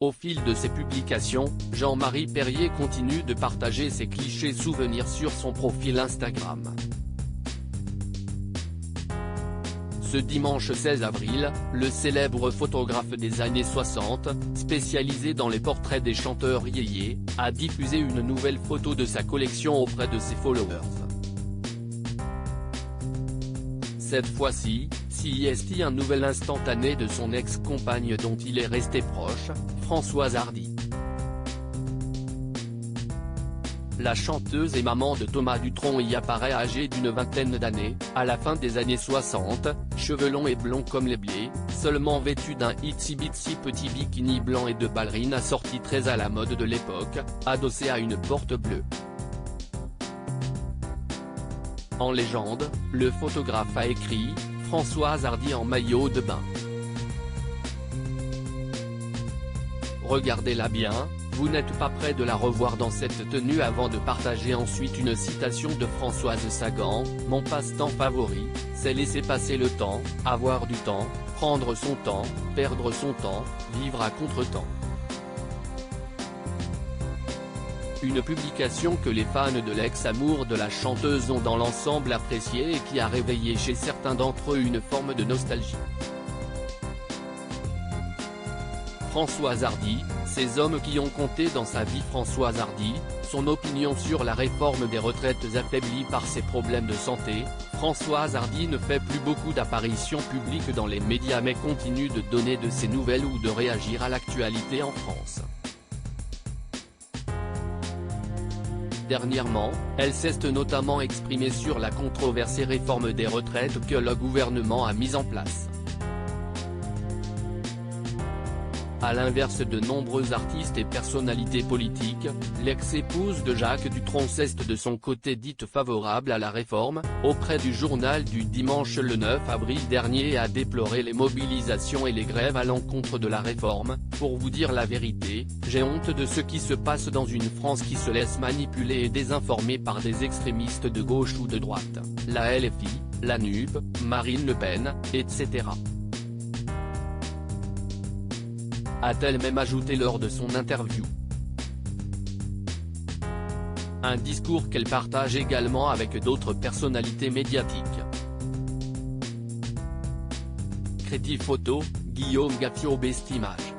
Au fil de ses publications, Jean-Marie Perrier continue de partager ses clichés souvenirs sur son profil Instagram. Ce dimanche 16 avril, le célèbre photographe des années 60, spécialisé dans les portraits des chanteurs yéyés, a diffusé une nouvelle photo de sa collection auprès de ses followers. Cette fois-ci, c'est un nouvel instantané de son ex-compagne dont il est resté proche, Françoise Hardy. La chanteuse et maman de Thomas Dutronc y apparaît âgée d'une vingtaine d'années, à la fin des années 60, cheveux longs et blonds comme les blés, seulement vêtue d'un itsy-bitsy petit bikini blanc et de ballerines assorties très à la mode de l'époque, adossée à une porte bleue. En légende, le photographe a écrit « Françoise Hardy en maillot de bain ». Regardez-la bien, vous n'êtes pas près de la revoir dans cette tenue avant de partager ensuite une citation de Françoise Sagan « Mon passe-temps favori, c'est laisser passer le temps, avoir du temps, prendre son temps, perdre son temps, vivre à contre-temps ». Une publication que les fans de l'ex-amour de la chanteuse ont dans l'ensemble appréciée et qui a réveillé chez certains d'entre eux une forme de nostalgie. Françoise Hardy, ces hommes qui ont compté dans sa vie. Françoise Hardy, son opinion sur la réforme des retraites affaiblie par ses problèmes de santé. Françoise Hardy ne fait plus beaucoup d'apparitions publiques dans les médias mais continue de donner de ses nouvelles ou de réagir à l'actualité en France. Dernièrement, elle s'est notamment exprimée sur la controversée réforme des retraites que le gouvernement a mise en place. À l'inverse de nombreux artistes et personnalités politiques, l'ex-épouse de Jacques Dutronc s'est de son côté dite favorable à la réforme, auprès du journal du dimanche le 9 avril dernier et a déploré les mobilisations et les grèves à l'encontre de la réforme. Pour vous dire la vérité, j'ai honte de ce qui se passe dans une France qui se laisse manipuler et désinformer par des extrémistes de gauche ou de droite, la LFI, la NUP, Marine Le Pen, etc. A-t-elle même ajouté lors de son interview. Un discours qu'elle partage également avec d'autres personnalités médiatiques. Creative Photo, Guillaume Gaffio Best Image.